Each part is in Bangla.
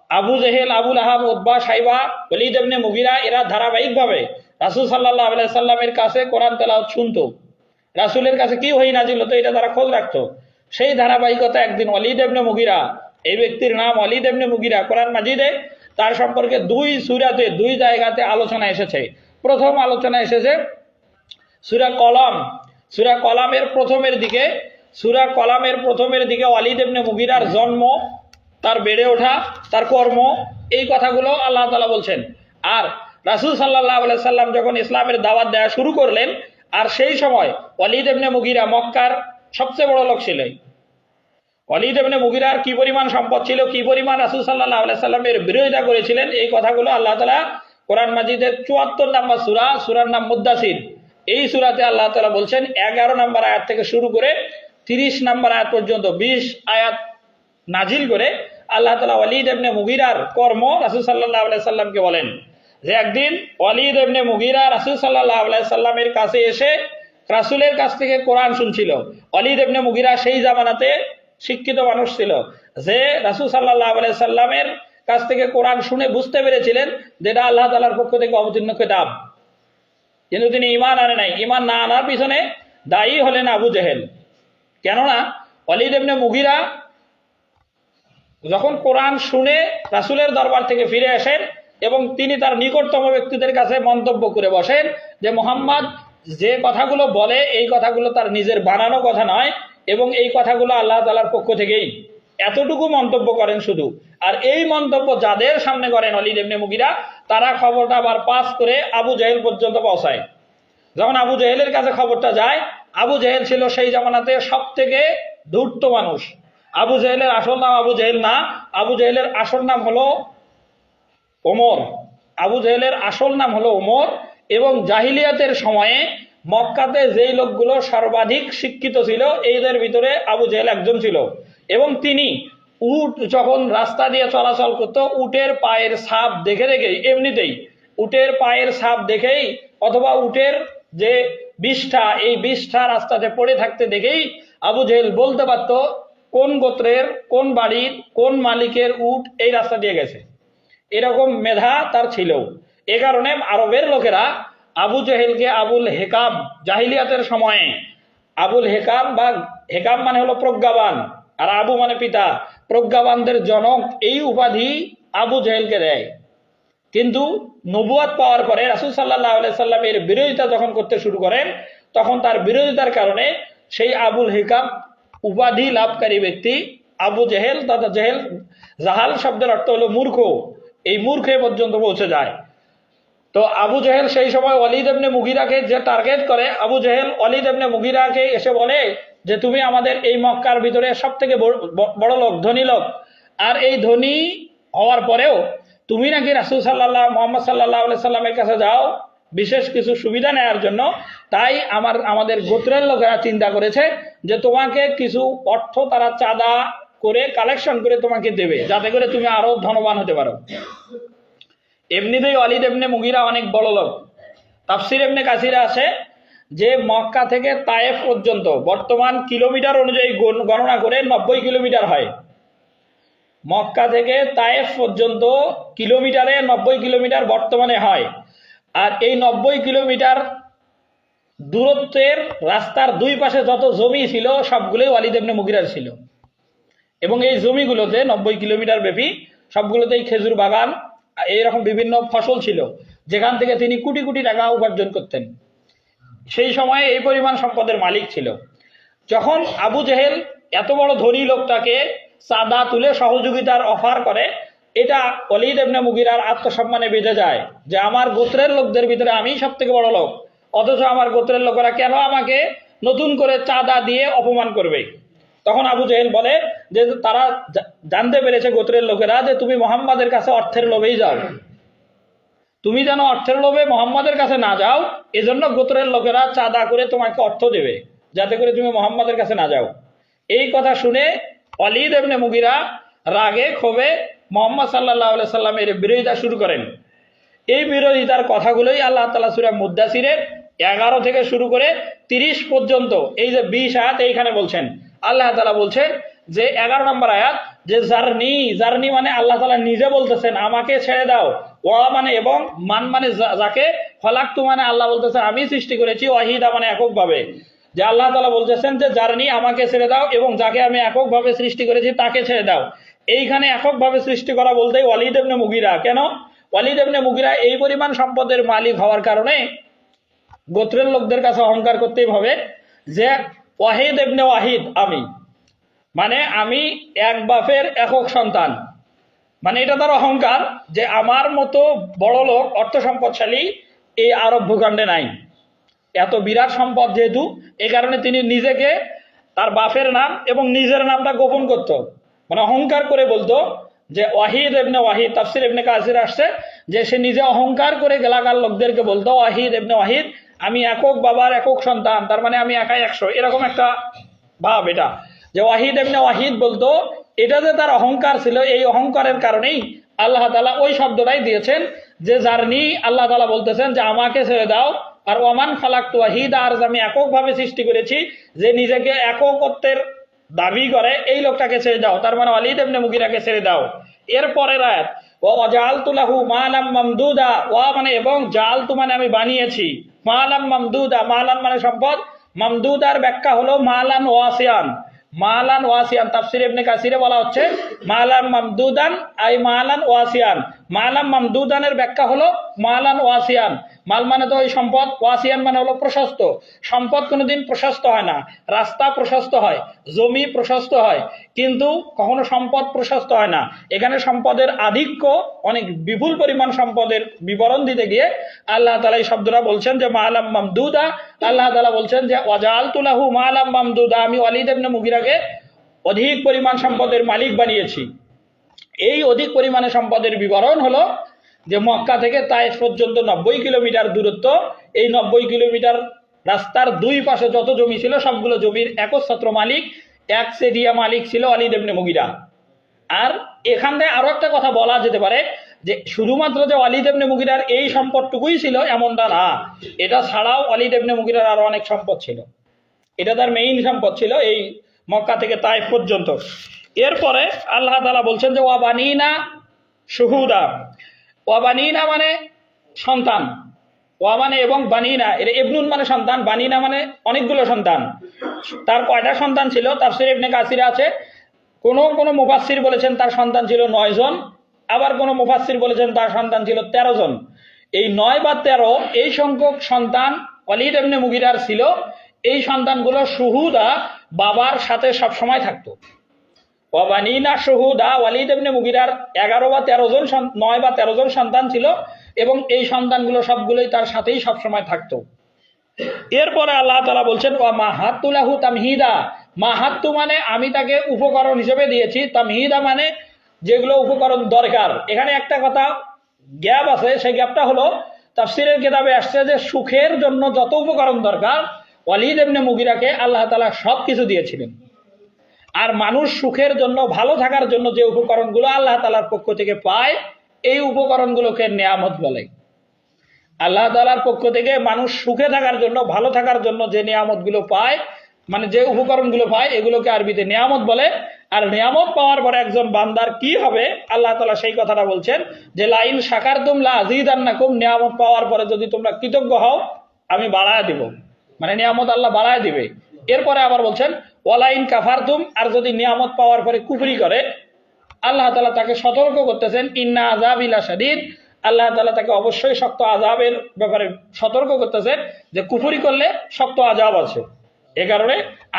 আবু জেহেল, আবুল আহাব, উতবা, সাইবা, ওয়ালিদ ইবনে মুগিরা এরা ধারাবাহিকভাবে রাসূল সাল্লাল্লাহু আলাইহি সাল্লামের কাছে কোরআন তেলাওয়াত শুনতো। রাসূলের কাছে কি ওহী নাজিল হতো এটা তারা খোঁজ রাখতো। সেই ধারাবাহিকতা একদিন ওয়ালিদ ইবনে মুগিরা, এই ব্যক্তির নাম ওয়ালিদ ইবনে মুগিরা, কোরআন মাজিদে তার সম্পর্কে দুই সূরাতে দুই জায়গাতে আলোচনা এসেছে। প্রথম আলোচনা এসেছে সূরা কলম, সূরা কলামের প্রথমের দিকে, সূরা কলামের প্রথমের দিকে ওয়ালিদ ইবনে মুগিরার জন্ম, তার বেড়ে ওঠা, তার কর্ম, এই কথাগুলো আল্লাহ তাআলা বলছেন। আর রাসূল সাল্লাল্লাহু আলাইহি সাল্লাম যখন ইসলামের দাওয়াত দেওয়া শুরু করলেন, আর সেই সময় ওয়ালিদ ইবনে মুগিরা মক্কার সবচেয়ে বড় লোক ছিলেন। ওয়ালিদ ইবনে মুগিরার কি পরিমাণ সম্পদ ছিল, কি পরিমাণ রাসূল সাল্লাল্লাহু আলাইহি সাল্লামের বিরোধিতা করেছিলেন, এই কথাগুলো আল্লাহ তাআলা কোরআন মাজিদের ৭৪ নম্বর সূরা, সূরার নাম মুদ্দাসির, এই সূরাতে আল্লাহ তাআলা বলছেন ১১ নম্বর আয়াত থেকে শুরু করে ৩০ নম্বর আয়াত পর্যন্ত ২০ আয়াত নাজিল করে আল্লাহ তাআলা ওয়ালিদ ইবনে মুগিরার কর্ম রাসূল সাল্লাল্লাহু আলাইহি সাল্লামকে বলেন যে একদিন ওয়ালিদ ইবনে মুগিরা রাসূল সাল্লাল্লাহু আলাইহি সাল্লামের কাছে এসে রাসূলের কাছ থেকে কোরআন শুনছিল। ওয়ালিদ ইবনে মুগিরা সেই জামানাতে শিক্ষিত মানুষ ছিল, যে রাসূল সাল্লাল্লাহু আলাইহি সাল্লামের কাছ থেকে কোরআন শুনে বুঝতে পেরেছিলেন যেটা আল্লাহ তাআলার পক্ষ থেকে অবতীর্ণ কিতাব, কিন্তু তিনি ঈমান আনে নাই। ঈমান না আনার পিছনে দায়ী হলেন আবু জেহেল। কেননা ওয়ালিদ ইবনে মুগিরা যখন কোরআন শুনে রাসূলের দরবার থেকে ফিরে আসেন এবং তিনি তার নিকটতম ব্যক্তিদের কাছে মন্তব্য করে বসেন যে মুহাম্মদ যে কথাগুলো বলে এই কথাগুলো তার নিজের বানানো কথা নয় এবং এই কথাগুলো আল্লাহ তাআলার পক্ষ থেকেই, এতটুকু মন্তব্য করেন শুধু। আর এই মন্তব্য যাদের সামনে করেন ওয়ালিদ ইবনে মুগিরা, তারা খবরটা আবার পাস করে আবু জেহেল পর্যন্ত পৌঁছায়। যখন আবু জেহেলের কাছে খবরটা যায়, আবু জেহেল ছিল সেই জামানাতে সব থেকে ধূর্ত মানুষ। আবু জেহেলের আসল নাম আবু জেহেল না, আবু জেহেলের আসল নাম হলো ওমর। আবু জেহেলের আসল নাম হলো ওমর। এবং জাহিলিয়াতের সময়ে মক্কাতে যেই লোকগুলো সর্বাধিক শিক্ষিত ছিল এদের ভিতরে আবু জেহেল একজন ছিল। এবং তিনি উট যখন রাস্তা দিয়ে চলাচল করত, উটের পায়ের ছাপ দেখে দেখেই, এমনিতেই উটের পায়ের ছাপ দেখেই অথবা উটের যে বিষ্ঠা, এই বিষ্ঠা রাস্তাতে পড়ে থাকতে দেখেই আবু জেহেল বলতে পারত কোন গোত্রের, কোন বাড়ির, কোন মালিকের উট এই রাস্তা দিয়ে গেছে। এরকম মেধা তার ছিল। এ কারণে আরবের লোকেরা আবু জেহেলকে আবুল হেকাম, জাহিলিয়াতের সময়ে আবুল হেকাম, বা হেকাম মানে হলো প্রজ্ঞাবান আর আবু মানে পিতা, প্রজ্ঞাবানদের জনক, এই উপাধি আবু জেহেলকে দেয়। কিন্তু নবুয়াত পাওয়ার পরে রাসূল সাল্লাল্লাহু আলাইহি সাল্লামের বিরোধিতা যখন করতে শুরু করেন, তখন তার বিরোধিতার কারণে সেই আবুল হেকাম উপাধি লাভকারী ব্যক্তি আবু জেহেল, তথা জেহেল, জাহাল শব্দের অর্থ হলো মূর্খ, এই মূর্খে পর্যন্ত পৌঁছে যায়। তো আবু জেহেল সেই সময় ওয়ালিদ ইবনে মুগিরাকে যে টার্গেট করে, আবু জেহেল ওয়ালিদ ইবনে মুগিরাকে এসে বলে যে তুমি আমাদের এই মক্কার ভিতরে সব থেকে বড় লোক, ধনী লোক, আর এই ধনী হওয়ার পরেও তুমি নাকি রাসূল মুহাম্মদ সাল্লাল্লাহু আলাইহি সাল্লামের কাছে যাও বিশেষ কিছু সুবিধা নেওয়ার জন্য। তাই আমাদের গোত্রের লোকেরা চিন্তা করেছে যে তোমাকে কিছু অর্থ তারা চাঁদা করে কালেকশন করে তোমাকে দেবে, যাতে করে তুমি আরো ধনবান হতে পারো। এমনিতেই ওয়ালিদ ইবনে মুগিরা অনেক বড় লোক। তাফসির ইবনে কাসিরে আছে যে মক্কা থেকে তায়েফ পর্যন্ত বর্তমান কিলোমিটার অনুযায়ী গণনা করে ৯০ কিলোমিটার হয়। মক্কা থেকে তায়েফ পর্যন্ত কিলোমিটারে ৯০ কিলোমিটার বর্তমানে হয়। আর এই ৯০ কিলোমিটার দূরত্বের রাস্তার দুই পাশে যত জমি ছিল সবগুলোই ওয়ালিদ ইবনে মুগিরার ছিল। এবং এই জমিগুলোতে ৯০ কিলোমিটার ব্যাপী সবগুলোতেই খেজুর বাগান, এইরকম বিভিন্ন ফসল ছিল, যেখান থেকে তিনি কোটি কোটি টাকা উপার্জন করতেন। সেই সময়ে এই পরিমাণ সম্পদের মালিক ছিল। যখন আবু জেহেল এত বড় ধনী লোকটাকে চাঁদা তুলে সহযোগিতার অফার করে, এটা ওয়ালিদ ইবনে মুগিরার আত্মসম্মানে বেঁধে যায় যে আমার গোত্রের লোকদের ভিতরে আমি সব থেকে বড় লোক, অথচ আমার গোত্রের লোকেরা কেন আমাকে নতুন করে চাঁদা দিয়ে অপমান করবে। তখন আবু জেহেল বলে যে তারা জানতে পেরেছে গোত্রের লোকেরা যে তুমি মুহাম্মাদের কাছে অর্থের লোভেই যাও, তুমি যেন অর্থের লোভে মুহাম্মাদের কাছে না যাও, এজন্য গোত্রের লোকেরা চাঁদা করে তোমাকে অর্থ দেবে যাতে করে তুমি মুহাম্মাদের কাছে না যাও। এই কথা শুনে ওয়ালিদ ইবনে মুগিরা রাগে ক্ষোভে মুহাম্মদ সাল্লাল্লাহু আলাইহি সাল্লামের বিরোধিতা শুরু করেন। এই বিরোধিতার কথাগুলোই আল্লাহ তাআলা সূরা মুদ্দাসিরের ১১ থেকে শুরু করে ৩০ পর্যন্ত, এই যে ২০ আয়াত এইখানে বলছেন। আল্লাহ তাআলা বলছেন যে ১১ নম্বর আয়াত যে জারনি, জারনি মানে আল্লাহ তাআলা নিজে বলতেছেন আমাকে ছেড়ে দাও, ওয়া মানে এবং, মান মানে যাকে, খলাকতু মানে আল্লাহ বলতেছেন আমি সৃষ্টি করেছি, ওয়াহিদা মানে এককভাবে, যে আল্লাহ তাআলা বলতেছেন যে জারনি আমাকে ছেড়ে দাও এবং যাকে আমি এককভাবে সৃষ্টি করেছি তাকে ছেড়ে দাও। এইখানে এককভাবে সৃষ্টি করা বলতেই ওয়ালিদ ইবনে মুগিরা, কেন ওয়ালিদ ইবনে মুগিরা এই পরিমাণ সম্পদের মালিক হওয়ার কারণে গোত্রের লোকদের কাছে অহংকার করতেই হবে যে ওয়াহিদ ইবনে ওয়াহিদ, আমি মানে আমি এক বাপের একক সন্তান, মানে এটা তার অহংকার যে আমার মতো বড় লোক অর্থ সম্পদশালী এই আরব ভূখণ্ডে নাই। এত বিরাট সম্পদ যেহেতু, এই কারণে তিনি নিজেকে তার বাপের নাম এবং নিজের নামটা গোপন করত, মানে অহংকার করে বলতো যে ওয়াহিদ ইবনে ওয়াহিদ। তাফসির ইবনে কাসির আসছে যে সে নিজে অহংকার করে এলাকার লোকদেরকে বলতো ওয়াহিদ ইবনে ওয়াহিদ, আমি একক বাবার একক সন্তান, তার মানে আমি একাই 100, এরকম একটা ভাব এটা, যে ওয়াহিদ ইবনে ওয়াহিদ বলতো। এটা যে তার অহংকার ছিল, এই অহংকারের কারণেই আল্লাহ তাআলা ওই শব্দটাই দিয়েছেন যে জারনি, আল্লাহ তাআলা বলতেছেন যে আমাকে ছেড়ে দাও, আর ওয়ামান খালাকতু ওয়াহিদা, আর আমি এককভাবে সৃষ্টি করেছি, যে নিজেকে এককত্বের দাবি করে এই লোকটাকে ছেড়ে দাও, তার মানে ওয়ালিদ ইবনে মুগিরাকে ছেড়ে দাও। এরপরের আয়াত ওয়া জাআলতু লাহু মালাম মামদুদা, ওয়া মানে এবং, জাআলতু মানে আমি বানিয়েছি, মালাম মামদুদা, মালান মানে সম্পদ, মামদুদার ব্যাখ্যা হলো মালান ওয়াসিয়ান, মালান ওয়াসিয়ান। তাফসির ইবনে কাসিরে বলা হচ্ছে মালান মামদুদান আই মালান ওয়াসিয়ান, মালাম মামদুদানের ব্যাখ্যা হলো মালান ওয়াসিয়ান। মাল মানে তো ওই সম্পদ, ওয়াসিয়ান মানে হলো প্রশস্ত। সম্পদ কোনোদিন প্রশস্ত হয় না, রাস্তা প্রশস্ত হয়, জমি প্রশস্ত হয়, কিন্তু কখনো সম্পদ প্রশস্ত হয় না। এখানে সম্পদের আধিক্য, অনেক বিপুল পরিমাণ সম্পদের বিবরণ দিতে গিয়ে আল্লাহ তাআলা এই শব্দটা বলছেন যে মালাম মামদুদা। আল্লাহ তাআলা বলছেন যে ওয়াজাআলতু লাহু মালাম মামদুদা, আমি ওয়ালিদ ইবনে মুগিরাকে অধিক পরিমাণ সম্পদের মালিক বানিয়েছি। এই অধিক পরিমাণে সম্পদের বিবরণ হলো যে মক্কা থেকে তায়েফ পর্যন্ত 90 কিলোমিটার দূরত্ব, এই 90 কিলোমিটার রাস্তার দুই পাশে যত জমি ছিল সবগুলো জমির একচ্ছত্র মালিক, এক সেরিয়া মালিক ছিল ওয়ালিদ ইবনে মুগিরা। আর এখান থেকে আরো একটা কথা বলা যেতে পারে যে শুধুমাত্র যে ওয়ালিদ ইবনে মুগিরার এই সম্পদটুকুই ছিল এমনটা না, এটা ছাড়াও ওয়ালিদ ইবনে মুগিরার আরো অনেক সম্পদ ছিল, এটা তার মেইন সম্পদ ছিল এই মক্কা থেকে তায়েফ পর্যন্ত। এরপরে আল্লাহ তাআলা বলছেন যে ওয়া বানিনা শুহুদা, ওয়া বানিনা মানে সন্তান, ওয়া মানে এবং, বানিনা এটা ইবনুন মানে সন্তান, বানিনা মানে অনেকগুলো সন্তান। তার কয়টা সন্তান ছিল তাফসীর ইবনে কাসির আছে, কোন মুফাসসির বলেছেন তার সন্তান ছিল 9 জন, আবার কোন মুফাসসির বলেছেন তার সন্তান ছিল 13 জন। এই 9 বা 13 এই সংখ্যক সন্তান ওয়ালিদ ইবনে মুগিরার ছিল। এই সন্তানগুলো শুহুদা, বাবার সাথে সব সময় থাকতো। ওয়াবানিনা শুহুদা, ওয়ালিদ ইবনে মুগিরার 11 বা 13 জন, 9 বা 13 জন সন্তান ছিল এবং এই সন্তানগুলো সবগুলোই তার সাথেই সবসময় থাকতো। এরপরে আল্লাহ তাআলা বলছেন ওয়া মাহাত্তু লাহু তামহিদা, মাহাত্তু মানে আমি তাকে উপকরণ হিসেবে দিয়েছি, তামহিদা মানে যেগুলো উপকরণ দরকার। এখানে একটা কথা গ্যাপ আছে, সেই গ্যাপটা হলো তাফসীরের কিতাবে আসছে যে সুখের জন্য যত উপকরণ দরকার ওয়ালিদ ইবনে মুগিরাকে আল্লাহ তাআলা সব কিছু দিয়েছিলেন। আর মানুষ সুখের জন্য, ভালো থাকার জন্য যে উপকরণগুলো আল্লাহ তাআলার পক্ষ থেকে পায় এই উপকরণগুলোকে নেয়ামত বলে। আল্লাহ তাআলার পক্ষ থেকে মানুষ সুখে থাকার জন্য, ভালো থাকার জন্য যে নিয়ামতগুলো পায়, মানে যে উপকরণগুলো পায়, এগুলোকে আরবিতে নিয়ামত বলে। আর নিয়ামত পাওয়ার পরে একজন বান্দার কি হবে আল্লাহ তাআলা সেই কথাটা বলছেন যে লাইন শাকারতুম লা আযীদান্নাকুম, নিয়ামত পাওয়ার পরে যদি তোমরা কৃতজ্ঞ হও আমি বাড়ায় দিব, মানে নিয়ামত আল্লাহ বাড়ায় দিবে। এরপরে আবার বলছেন ওয়ালাইন কাফারতুম, আর যদি নিয়ামত পাওয়ার পরে কুফরি করে আল্লাহ তাআলা তাকে সতর্ক করতেছেন ইন্না আযাবি লাশাদীদ, আল্লাহ তাআলা তাকে অবশ্যই শক্ত আযাবের ব্যাপারে সতর্ক করতেছেন যে কুফরি করলে শক্ত আযাব আছে। এ কারণে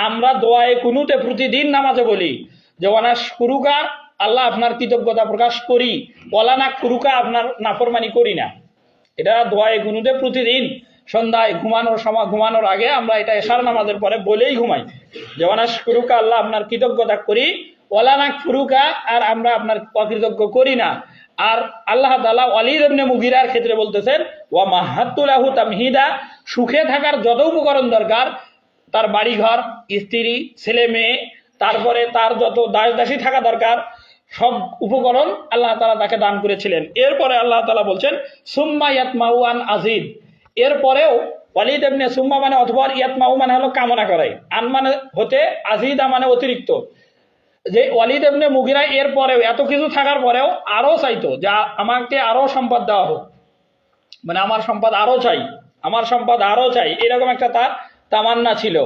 আমরা দোয়ায়ে কুনুতে প্রতিদিন নামাজে বলি যে ওয়ানাস কুরুকা, আল্লাহ আপনার কৃতজ্ঞতা প্রকাশ করি, ওয়ালানা কুরুকা, আপনার নাফরমানি করি না। এটা দোয়ায়ে কুনুতে প্রতিদিন সন্ধ্যায় ঘুমানোর সময়, ঘুমানোর আগে আমরা এটা এশার নামাজের পরে বলেই ঘুমাই যে ওয়ানাস কুরুকা, আল্লাহ আপনার কৃতজ্ঞতা করি, ওয়ালানা কুরুকা, আর আমরা আপনার অকৃতজ্ঞ করি না। আর আল্লাহ তাআলা ওয়ালিদ ইবনে মুগিরার ক্ষেত্রে বলতেছেন ওয়া মাহাত্তু লাহু তামহিদা, সুখে থাকার যত উপকরণ দরকার, তার বাড়িঘর, স্ত্রী, ছেলে মেয়ে, তারপরে তার যত দাস দাসী থাকা দরকার, সব উপকরণ আল্লাহ তাআলা তাকে দান করেছিলেন। এরপরে আল্লাহ তাআলা বলছেন সুম্মা ইয়াতমাউ আন আযীদ, এরপরেও ওয়ালিদ ইবনে, সুম্মা মানে অথবা, ইয়াতমাউ মানে হলো কামনা করে, আন মানে হতে, আযীদা মানে অতিরিক্ত। যে ওয়ালিদ ইবনে মুগিরা এর পরেও এত কিছু থাকার পরেও আরো চাইতো যে আমাকে আরো সম্পদ দেওয়া হোক, মানে আমার সম্পদ আরো চাই, আমার সম্পদ আরো চাই, এরকম একটা তার তামান্না ছিল।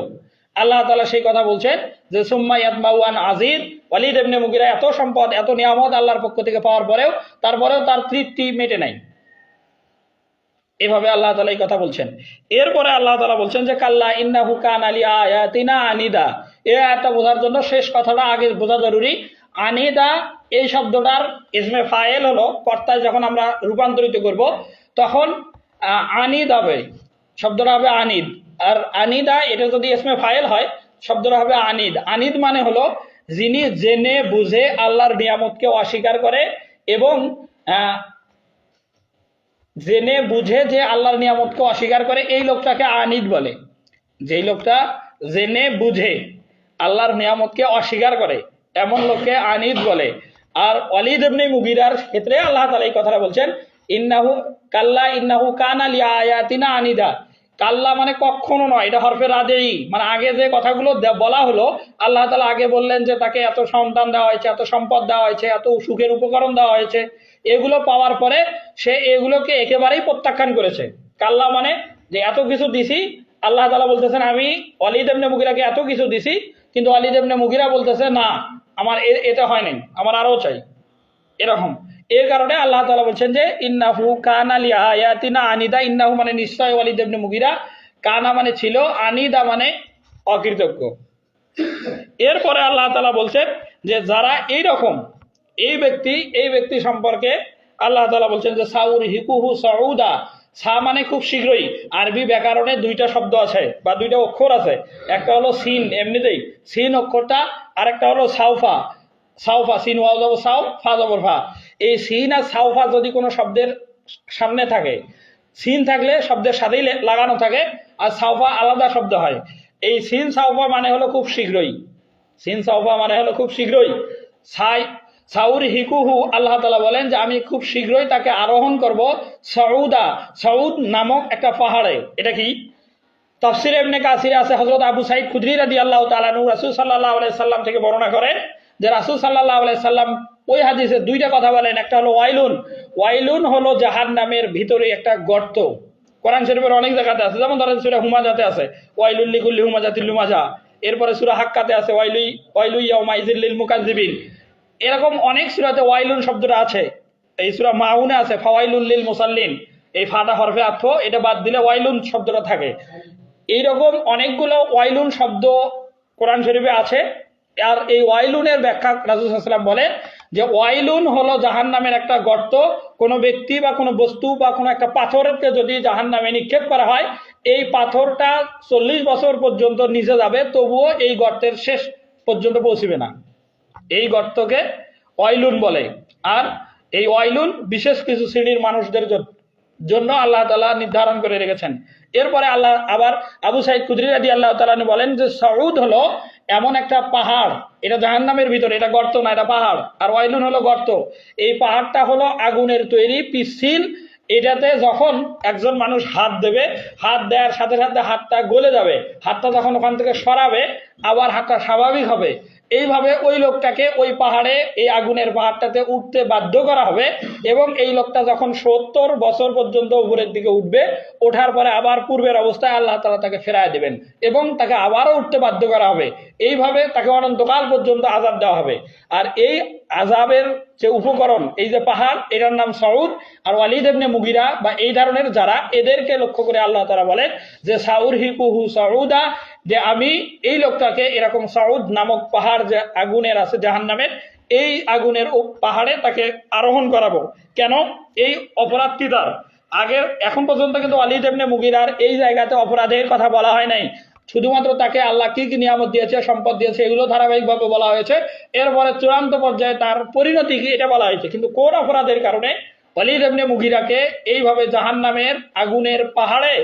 আল্লাহ তাআলা সেই কথা বলছেন যে সুম্মা ইয়াতমাউন আজিদ, ওয়ালিদ ইবনে মুগিরা এত সম্পদ এত নিয়ামত আল্লাহর পক্ষ থেকে পাওয়ার পরেও তারপরেও তার তৃপ্তি মেটে নাই। এভাবে আল্লাহ তাআলা এই কথা বলছেন। এরপরে আল্লাহ তাআলা বলছেন যে কাল্লা ইন্নাহু কানা লিআয়াতিনা আনিদা। এই আয়াতটা বোঝার জন্য শেষ কথাটা আগে বোঝা জরুরি। আনিদা এই শব্দটার ইসমে ফাইল হলো, কর্তায় যখন আমরা রূপান্তরিত করব তখন আনিদ হবে, শব্দটা হবে আনিদ। আর আনিদা এটা যদি ইসমে ফাইল হয় শব্দটা হবে আনিদ। আনিদ মানে হলো যিনি জেনে বুঝে আল্লাহর নিয়ামতকে অস্বীকার করে এবং জেনে বুঝে যে আল্লাহর নিয়ামতকে অস্বীকার করে এই লোকটাকে আনিদ বলে। যেই লোকটা জেনে বুঝে আল্লাহর নিয়ামতকে অস্বীকার করে এমন লোককে আনিদ বলে। আর ওয়ালিদ ইবনে মুগিরার ক্ষেত্রে আল্লাহ তাআলা এই কথাটা বলছেন ইন্নাহু কাল্লা ইন্নাহু কানা লিআয়াতিনা আনিদা। কাল্লা মানে কখনো নয়, এটা হরফে রাদেই, মানে আগে যে কথাগুলো বলা হলো আল্লাহ তাআলা আগে বললেন যে তাকে এত সন্তান দেওয়া হয়েছে, এত সম্পদ দেওয়া হয়েছে, এত সুখের উপকরণ দেওয়া হয়েছে, এগুলো পাওয়ার পরে সে এগুলোকে একেবারেই প্রত্যাখ্যান করেছে। কাল্লা মানে যে এত কিছু দিছি, আল্লাহ তাআলা বলতেছেন আমি ওয়ালিদ ইবনে মুগিরাকে এত কিছু দিছি, কিন্তু ওয়ালিদ ইবনে মুগিরা বলতেছে না আমার এটা হয় নাই, আমার আরো চাই, এরকম। এর কারণে আল্লাহ তাআলা বলছেন যে ইন্নাহু কানা লিআয়াতিনা আনিদা। ইন্নাহু মানে নিশ্চয় ওয়ালিদ ইবনে মুগিরা, কানা মানে ছিল, আনিদা মানে অকৃতজ্ঞ। এরপরে আল্লাহ তাআলা বলছেন যে যারা এইরকম এই ব্যক্তি সম্পর্কে আল্লাহ তাআলা বলছেন যে সাউর হিকুহু সাউদা। সা মানে খুব শীঘ্রই। আরবি ব্যাকরণে দুইটা শব্দ আছে বা দুইটা অক্ষর আছে, একটা হলো সিন এমনিতেই সিন অক্ষরটা, আর একটা হলো সাউফা। সাউফা সিন ওয়াও জবর সাউ ফা জবর ফা। এই সিন আর সাউফা যদি কোনো শব্দের সামনে থাকে, সিন থাকলে শব্দের সাথেই লাগানো থাকে, আর সাউফা আলাদা শব্দ হয়। এই সিন সাউফা মানে হলো খুব শীঘ্রই, সিন সাউফা মানে হলো খুব শীঘ্রই। সাউর হিকুহু আল্লাহ তাআলা বলেন যে আমি খুব শীঘ্রই তাকে আরোহণ করব সাউদা, সাউদ নামক একটা পাহাড়ে। এটা কি তাফসিরে ইবনে কাসিরে আছে, হযরত আবু সাঈদ খুদরি রাদিয়াল্লাহু তাআলা আনহু রাসূল সাল্লাল্লাহু আলাইহি সাল্লাম থেকে বর্ণনা করেন যে রাসূল সাল্লাল্লাহু আলাইহি সাল্লাম ওই হাদিসে দুইটা কথা বলেন। একটা হলো ওয়াইলুন, ওয়াইলুন হলো জাহান্নামের ভিতরে একটা গর্ত। কোরআন শরীফের অনেক জায়গাতে আছে, যেমন ধরেন সূরা হুমাজাতে আছে ওয়াইলুল লিকুল্লি হুমাজাতিল লুমাজা, এরপরে সূরা হাক্কাতে আছে ওয়াইলু ইয়াউমা ইযিল লিল মুকাজ্জিবিন। এরকম অনেক সূরাতে ওয়াইলুন শব্দটা আছে। এই সূরা মাউনে আছে ফাওয়াইলুল লিল মুসাল্লিন, এই ফাটা হরফে আতফ, এটা বাদ দিলে ওয়াইলুন শব্দটা থাকে। এইরকম অনেকগুলো ওয়াইলুন শব্দ কোরআন শরীফে আছে। আর এই ওয়াইলুনের ব্যাখ্যা রাসূল সাল্লাল্লাহু আলাইহি ওয়াসাল্লাম বলেন যে ওয়াইলুন হলো জাহান্নামের একটা গর্ত। কোনো ব্যক্তি বা কোনো বস্তু বা কোনো একটা পাথরকে যদি জাহান্নামে নিক্ষেপ করা হয়, এই পাথরটা 40 বছর পর্যন্ত নিচে যাবে, তবুও এই গর্তের শেষ পর্যন্ত পৌঁছবে না। এই গর্তকে ওয়াইলুন বলে। আর এই ওয়াইলুন বিশেষ কিছু শ্রেণীর মানুষদের জন্য আল্লাহ তাআলা নির্ধারণ করে রেখেছেন। এরপরে আল্লাহ আবার আবু সাঈদ খুদরি রাদিয়াল্লাহু তাআলা আনহু বলেন যে সাউদ হলো এমন একটা পাহাড়, এটা জাহান্নামের ভিতরে, এটা গর্ত না, এটা পাহাড়। আর ওয়াইলুন হলো গর্ত। এই পাহাড়টা হলো আগুনের তৈরি, পিচ্ছিল। এটাতে যখন একজন মানুষ হাত দেবে, হাত দেওয়ার সাথে সাথে হাতটা গলে যাবে, হাতটা যখন ওখান থেকে সরাবে আবার হাতটা স্বাভাবিক হবে। এইভাবে ওই লোকটাকে ওই পাহাড়ে, এই আগুনের পাহাড়টাতে উঠতে বাধ্য করা হবে এবং এই লোকটা যখন 70 বছর পর্যন্ত উপরের দিকে উঠবে, ওঠার পরে আবার পূর্বের অবস্থায় আল্লাহ তাআলা তাকে ফেরায় দেবেন এবং তাকে আবারও উঠতে বাধ্য করা হবে। এইভাবে তাকে অনন্তকাল পর্যন্ত আযাব দেওয়া হবে। আর এই আযাবের যে উপকরণ, এই যে পাহাড়, এটার নাম সাউদ। আর ওয়ালিদ ইবনে মুগিরা বা এই ধরনের যারা, এদেরকে লক্ষ্য করে আল্লাহ তাআলা বলেন যে সাউর হিকুহু সাউদা, যে আমি এই লোকটাকে এরকম সাউদ নামক পাহাড় যে আগুনের আছে জাহান্নামের, এই আগুনের পাহাড়ে তাকে আরোহণ করাবো। কেন? এই অপরাধটি তার আগে এখন পর্যন্ত কিন্তু ওয়ালিদ ইবনে মুগিরার এই জায়গাতে অপরাধের কথা বলা হয় নাই, শুধুমাত্র তাকে আল্লাহ কি কি নিয়ামত দিয়েছে, সম্পদ দিয়েছে, এগুলো ধারাবাহিকভাবে বলা হয়েছে। এরপরে চূড়ান্ত পর্যায়ে তার পরিণতি কি এটা বলা হয়েছে। কিন্তু কোন অপরাধের কারণে ওয়ালিদ ইবনে মুগিরাকে এইভাবে জাহান্নামের আগুনের পাহাড়ে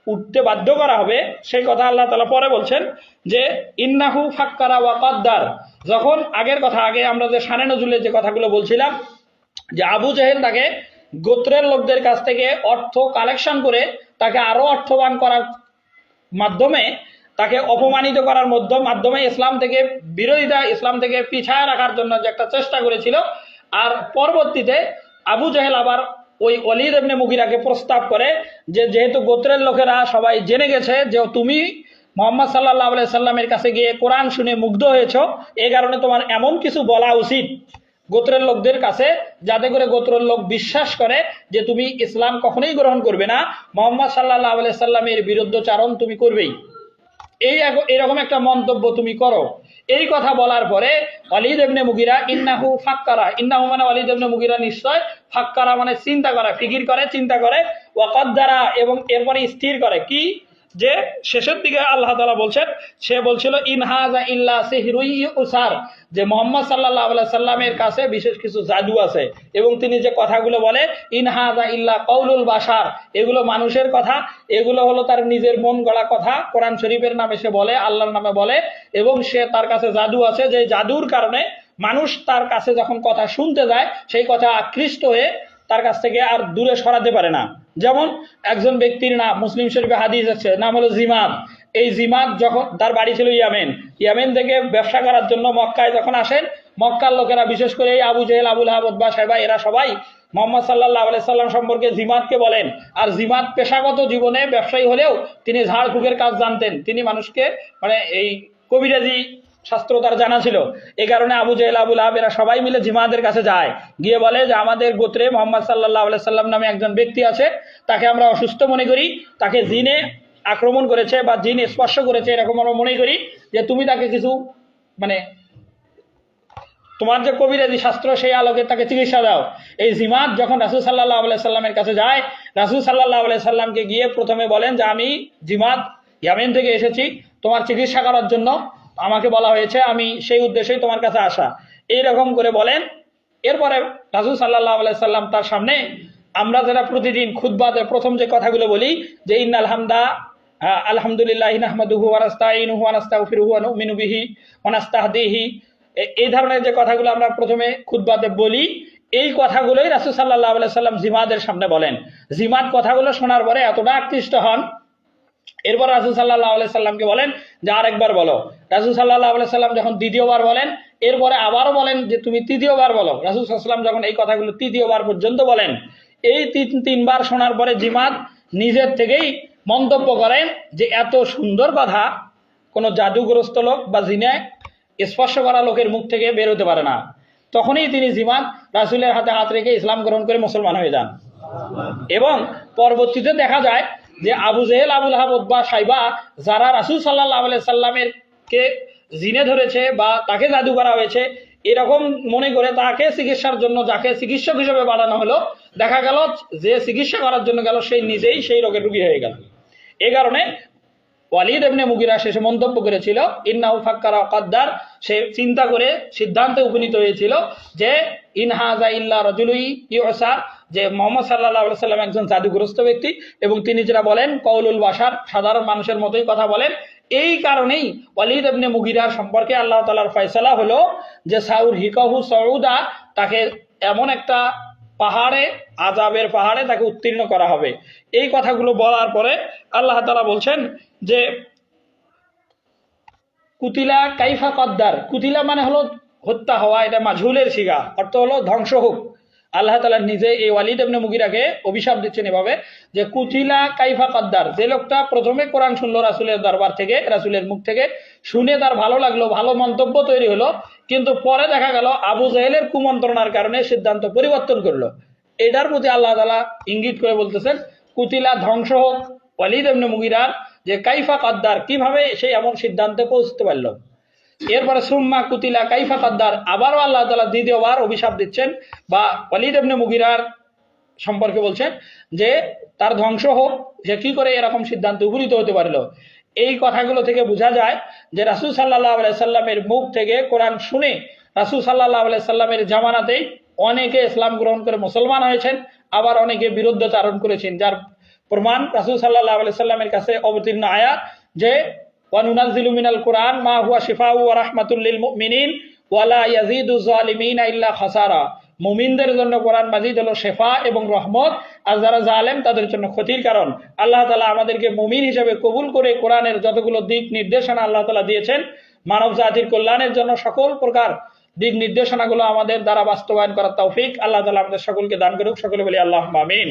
উঠতে বাধ্য করা হবে, সেই কথা আল্লাহ তাআলা পরে বলছেন যে ইন্নাহু ফাক্কারা ওয়া কাদ্দার। যখন আগের কথা, আগে আমরা যে শানে নজুলের যে কথাগুলো বলছিলাম, যে আবু জেহেল তাকে গোত্রের লোকদের কাছ থেকে অর্থ কালেকশন করে তাকে আরো অর্থবান করার মাধ্যমে তাকে অপমানিত করার মাধ্যমে ইসলাম থেকে বিরোধিতা, ইসলাম থেকে পিছায় রাখার জন্য যে একটা চেষ্টা করেছিল। আর পরবর্তীতে আবু জেহেল আবার ওই ওয়ালিদ ইবনে মুগিরাকে প্রস্তাব করে যে যেহেতু গোত্রের লোকেরা সবাই জেনে গেছে যে তুমি মোহাম্মদ সাল্লাল্লাহু আলাইহি সাল্লামের কাছে গিয়ে কোরআন শুনে মুগ্ধ হয়েছো, এই কারণে তোমার এমন কিছু বলা উচিত গোত্রের লোকদের কাছে যাতে করে গোত্রের লোক বিশ্বাস করে যে তুমি ইসলাম কখনোই গ্রহণ করবে না, মোহাম্মদ সাল্লাল্লাহু আলাইহি সাল্লামের বিরুদ্ধচারণ তুমি করবেই, এরকম একটা মন্তব্য তুমি করো। এই কথা বলার পরে ওয়ালিদ ইবনে মুগিরা ইন্নাহু ফাক্কারা, ইন্নাহু মানে ওয়ালিদ ইবনে মুগিরা নিশ্চয়, ফাক্কারা মানে চিন্তা করা, ফিকির করে, চিন্তা করে, ওয়াকাদ্দারা এবং এরপরে স্থির করে কি, যে শেষের দিকে আল্লাহ তাআলা বলছেন, সে বলছিল ইনহাজা ইল্লা সিহরুই ইউসার, যে মোহাম্মদ সাল্লাল্লাহু আলাইহি সাল্লামের কাছে বিশেষ কিছু জাদু আছে এবং তিনি যে কথাগুলো বলে ইনহাজা ইল্লা কাউলুল বাশার, এগুলো মানুষের কথা, এগুলো হলো তার নিজের মন গড়া কথা, কোরআন শরীফের নামে সে বলে, আল্লাহর নামে বলে, এবং সে তার কাছে জাদু আছে, যে জাদুর কারণে মানুষ তার কাছে যখন কথা শুনতে যায় সেই কথা আকৃষ্ট হয়ে তার কাছ থেকে আর দূরে সরাতে পারে না। যেমন একজন ব্যক্তির নাম মুসলিম শরীফে হাদিস আছে, নাম হলো জিমাদ। এই জিমাদ যখন তার বাড়ি ছিল ইয়ামেন থেকে ব্যবসা করার জন্য মক্কায় যখন আসেন, মক্কার লোকেরা বিশেষ করে এই আবু জেহেল, আবুল আহাব, উতবা, সাইবা এরা সবাই মোহাম্মদ সাল্লাল্লাহু আলাইহি সাল্লাম সম্পর্কে জিমাদকে বলেন। আর জিমাদ পেশাগত জীবনে ব্যবসায়ী হলেও তিনি ঝাড়ফুঁকের কাজ জানতেন, তিনি মানুষকে মানে এই কবিরাজি শাস্ত্র তার জানা ছিল। এই কারণে আবু জেহেল, আবুল আহাব এরা সবাই মিলে জিমাদের কাছে যায়, গিয়ে বলে যে আমাদের গোত্রে মোহাম্মদ সাল্লাল্লাহু আলাইহি সাল্লাম নামে একজন ব্যক্তি আছে, তাকে আমরা অসুস্থ মনে করি, তাকে জিনে আক্রমণ করেছে বা জিন স্পর্শ করেছে, এরকম আমরা মনে করি, যে তুমি তাকে কিছু মানে তোমার যে কবিরাজি শাস্ত্র সেই আলোকে তাকে চিকিৎসা দাও। এই জিমাদ যখন রাসূল সাল্লাল্লাহু আলাইহি সাল্লামের কাছে যায়, রাসূল সাল্লাল্লাহু আলাইহি সাল্লামকে গিয়ে প্রথমে বলেন যে আমি জিমাদ ইয়ামেন থেকে এসেছি তোমার চিকিৎসা করার জন্য, আমাকে বলা হয়েছে, আমি সেই উদ্দেশ্যেই তোমার কাছে আসা, এইরকম করে বলেন। এরপরে রাসূল সাল্লাল্লাহু আলাইহি সাল্লাম তার সামনে আমরা যারা প্রতিদিন খুতবাতে প্রথম যে কথাগুলো বলি যে ইন্নাল হামদা আলহামদুলিল্লাহি নাহমাদুহু ওয়া নাস্তাঈনুহু ওয়া নাস্তাগফিরুহু ওয়া নুমিনু বিহি ওয়া নাস্তাহদিহি, এই ধরনের যে কথাগুলো আমরা প্রথমে খুতবাতে বলি, এই কথাগুলোই রাসূল সাল্লাল্লাহু আলাইহি সাল্লাম জিমাদের সামনে বলেন। জিমাদ কথাগুলো শোনার পরে এতটা আকৃষ্ট হন, এরপর রাসূল সাল্লাল্লাহু আলাইহি সাল্লামকে বলেন যে আরেকবার বলো। রাসূল সাল্লাল্লাহু আলাইহি সাল্লাম যখন দ্বিতীয়বার বলেন, এরপরে আবারও বলেন যে তুমি তৃতীয়বার বলো। রাসূল সাল্লাল্লাহু আলাইহি সাল্লাম যখন এই কথাগুলো তৃতীয়বার পর্যন্ত বলেন, এই তিনবার শোনার পরে জিমাদ নিজের থেকেই মন্তব্য করেন যে এত সুন্দর কথা কোনো জাদুগ্রস্ত লোক বা জিনে স্পর্শ করা লোকের মুখ থেকে বের হতে পারে না। তখনই তিনি জিমাদ রাসূলের হাতে হাত রেখে ইসলাম গ্রহণ করে মুসলমান হয়ে যান। এবং পরবর্তীতে দেখা যায় যে আবু জেহেল, আবুল আহাব, উতবা, সাইবা যারা রাসূল সাল্লাল্লাহু আলাইহি সাল্লামের কে জিনে ধরেছে বা তাকে জাদু করা হয়েছে এরকম মনে করে তাকে চিকিৎসার জন্য যাকে চিকিৎসক হিসেবে বানানো হলো, দেখা গেল যে চিকিৎসা করার জন্য গেল সেই নিজেই সেই রোগের রোগী হয়ে গেল। এই কারণে ওয়ালিদ ইবনে মুগিরা শেষে মন্তব্য করেছিল ইন্নাহু ফাক্কারা ওয়া কাদ্দার, সে চিন্তা করে সিদ্ধান্তে উপনীত হয়েছিল যে ইনহাজা ইল্লা রাজুলুই ইউসার, যে মোহাম্মদ সাল্লাল্লাহু আলাইহি সাল্লাম একজন জাদুগ্রস্ত ব্যক্তি এবং তিনি যেটা বলেন কওলুল বাশার, সাধারণ মানুষের মতোই কথা বলেন। এই কারণেই ওয়ালিদ ইবনে মুগিরার সম্পর্কে আল্লাহ তাআলার ফয়সালা হলো যে সাউর হিকাহু সাউদা, তাকে এমন একটা পাহাড়ে, আযাবের পাহাড়ে তাকে উত্তীর্ণ করা হবে। এই কথাগুলো বলার পরে আল্লাহ তাআলা বলছেন যে কুতিলা কাইফা কদ্দার, কুতিলা মানে হলো হত্যা হওয়া, এটা মাজহুলের সিগা, অর্থ হলো ধ্বংস হোক। আল্লাহ তাআলা নিজে এই ওয়ালিদ ইবনে মুগিরাকে অভিশাপ দিচ্ছেন এভাবে যে কুতিলা কাইফা কদ্দার, যে লোকটা প্রথমে কোরআন শুনলো রাসূলের দরবার থেকে, রাসূলের মুখ থেকে শুনে তার ভালো লাগলো, ভালো মন্তব্য তৈরি হলো, কিন্তু পরে দেখা গেল আবু জেহেলের কুমন্ত্রণার কারণে সিদ্ধান্ত পরিবর্তন করলো। এটার প্রতি আল্লাহ তাআলা ইঙ্গিত করে বলতেছেন কুতিলা ধ্বংস হোক ওয়ালিদ ইবনে মুগিরার, যে কাইফা কদ্দার, কিভাবে সে এমন সিদ্ধান্তে পৌঁছতে পারলো। এরপরে সুম্মা কুতিলা কাইফা কদ্দার, আবারও আল্লাহ তাআলা দ্বিতীয়বার অভিশাপ দিচ্ছেন বা ওয়ালিদ ইবনে মুগিরার সম্পর্কে বলছেন যে তার ধ্বংস হোক, যে কি করে এরকম সিদ্ধান্তে উপনীত হতে পারলো। এই কথাগুলো থেকে বোঝা যায় যে রাসূল সাল্লাল্লাহু আলাইহি সাল্লামের মুখ থেকে কোরআন শুনে রাসূল সাল্লাল্লাহু আলাইহি সাল্লামের জামানাতেই অনেকে ইসলাম গ্রহণ করে মুসলমান হয়েছেন, আবার অনেকে বিরুদ্ধাচরণ করেছেন, যার প্রমাণ রাসূল সাল্লাল্লাহু আলাইহি সাল্লামের কাছে অবতীর্ণ আয়াত যে ওয়ানুনাজ্জিলু মিনাল কুরআন মা হুয়া শিফাউ ওয়া রাহমাতুল লিল মুমিনিন ওয়া লা ইয়াজিদু যালিমিনা ইল্লা খাসারা। মুমিনদের জন্য কোরআন মাজিদ হলো শেফা এবং রহমত, আর যারা জালেম তাদের জন্য ক্ষতির কারণ। আল্লাহ তাআলা আমাদেরকে মুমিন হিসেবে কবুল করে কোরআনের যতগুলো দিক নির্দেশনা আল্লাহ তাআলা দিয়েছেন মানব জাতির কল্যাণের জন্য সকল প্রকার দিক নির্দেশনাগুলো আমাদের দ্বারা বাস্তবায়ন করার তৌফিক আল্লাহ তাআলা আমাদের সকলকে দান করুক। সকলে বলি আল্লাহুম্মা আমিন।